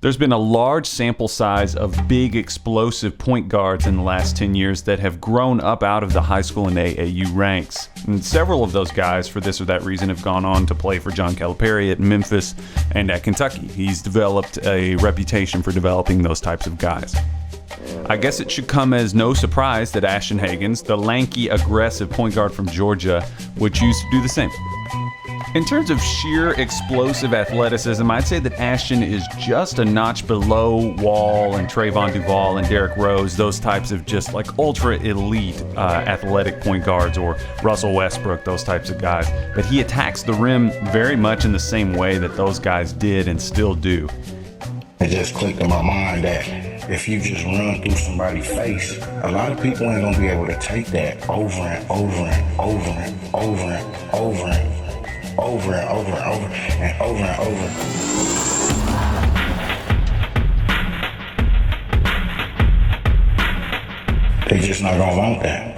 There's been a large sample size of big, explosive point guards in the last 10 years that have grown up out of the high school and AAU ranks. And several of those guys, for this or that reason, have gone on to play for John Calipari at Memphis and at Kentucky. He's developed a reputation for developing those types of guys. I guess it should come as no surprise that Ashton Hagans, the lanky, aggressive point guard from Georgia, would choose to do the same. In terms of sheer explosive athleticism, I'd say that Ashton is just a notch below Wall and Trayvon Duval and Derrick Rose, those types of just like ultra elite athletic point guards, or Russell Westbrook, those types of guys. But he attacks the rim very much in the same way that those guys did and still do. It just clicked in my mind that if you just run through somebody's face, a lot of people ain't gonna be able to take that over and over and over and over and over and over and over and over and over and over. They just not gonna want that.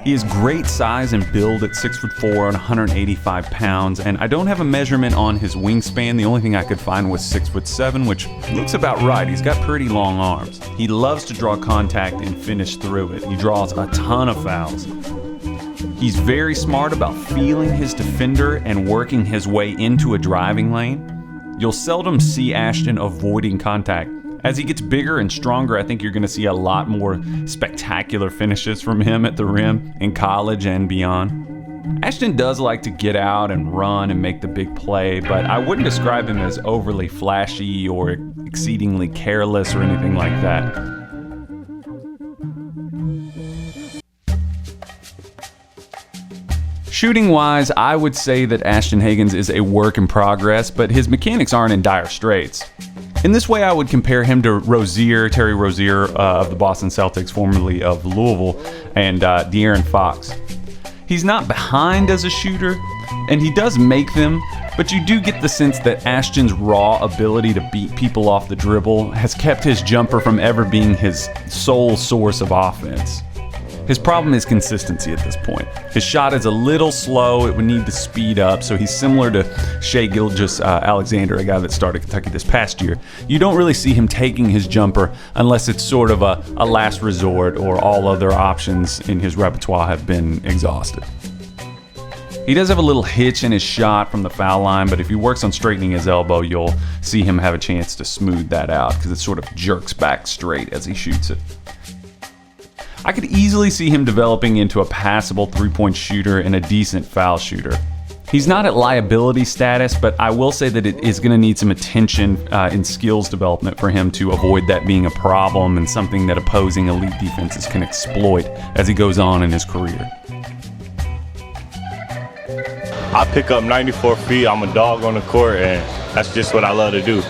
He has great size and build at 6'4" and 185 pounds, and I don't have a measurement on his wingspan. The only thing I could find was 6'7", which looks about right. He's got pretty long arms. He loves to draw contact and finish through it. He draws a ton of fouls. He's very smart about feeling his defender and working his way into a driving lane. You'll seldom see Ashton avoiding contact. As he gets bigger and stronger, I think you're going to see a lot more spectacular finishes from him at the rim in college and beyond. Ashton does like to get out and run and make the big play, but I wouldn't describe him as overly flashy or exceedingly careless or anything like that. Shooting-wise, I would say that Ashton Hagans is a work in progress, but his mechanics aren't in dire straits. In this way, I would compare him to Terry Rozier of the Boston Celtics, formerly of Louisville, and De'Aaron Fox. He's not behind as a shooter, and he does make them, but you do get the sense that Ashton's raw ability to beat people off the dribble has kept his jumper from ever being his sole source of offense. His problem is consistency at this point. His shot is a little slow. It would need to speed up, so he's similar to Shai Gilgeous-Alexander, a guy that started Kentucky this past year. You don't really see him taking his jumper unless it's sort of a last resort or all other options in his repertoire have been exhausted. He does have a little hitch in his shot from the foul line, but if he works on straightening his elbow, you'll see him have a chance to smooth that out because it sort of jerks back straight as he shoots it. I could easily see him developing into a passable three-point shooter and a decent foul shooter. He's not at liability status, but I will say that it is going to need some attention in skills development for him to avoid that being a problem and something that opposing elite defenses can exploit as he goes on in his career. I pick up 94 feet, I'm a dog on the court, and that's just what I love to do.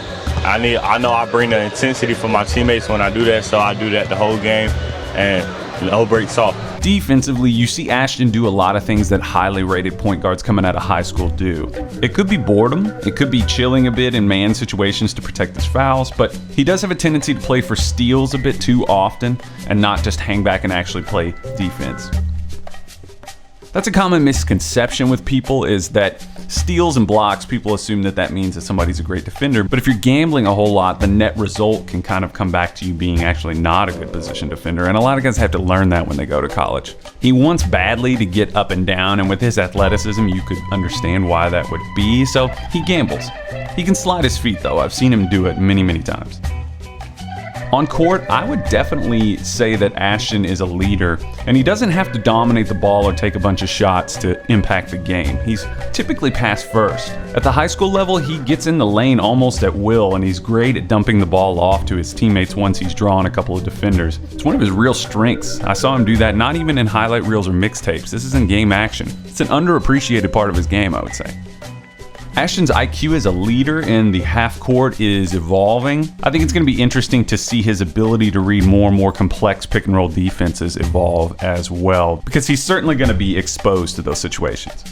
I know I bring the intensity for my teammates when I do that, so I do that the whole game, and no breaks off. Defensively, you see Ashton do a lot of things that highly rated point guards coming out of high school do. It could be boredom, it could be chilling a bit in man situations to protect his fouls, but he does have a tendency to play for steals a bit too often and not just hang back and actually play defense. That's a common misconception with people, is that steals and blocks, people assume that means that somebody's a great defender. But if you're gambling a whole lot, the net result can kind of come back to you being actually not a good position defender. And a lot of guys have to learn that when they go to college. He wants badly to get up and down, and with his athleticism, you could understand why that would be. So he gambles. He can slide his feet, though. I've seen him do it many, many times. On court, I would definitely say that Ashton is a leader, and he doesn't have to dominate the ball or take a bunch of shots to impact the game. He's typically pass first. At the high school level, he gets in the lane almost at will, and he's great at dumping the ball off to his teammates once he's drawn a couple of defenders. It's one of his real strengths. I saw him do that not even in highlight reels or mixtapes. This is in game action. It's an underappreciated part of his game, I would say. Ashton's IQ as a leader in the half court is evolving. I think it's going to be interesting to see his ability to read more and more complex pick and roll defenses evolve as well, because he's certainly going to be exposed to those situations.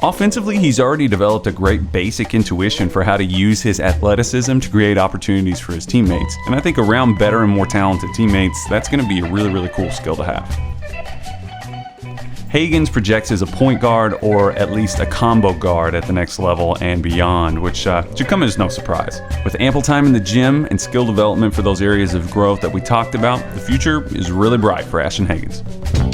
Offensively, he's already developed a great basic intuition for how to use his athleticism to create opportunities for his teammates. And I think around better and more talented teammates, that's going to be a really, really cool skill to have. Hagans projects as a point guard or at least a combo guard at the next level and beyond, which should come as no surprise. With ample time in the gym and skill development for those areas of growth that we talked about, the future is really bright for Ashton Hagans.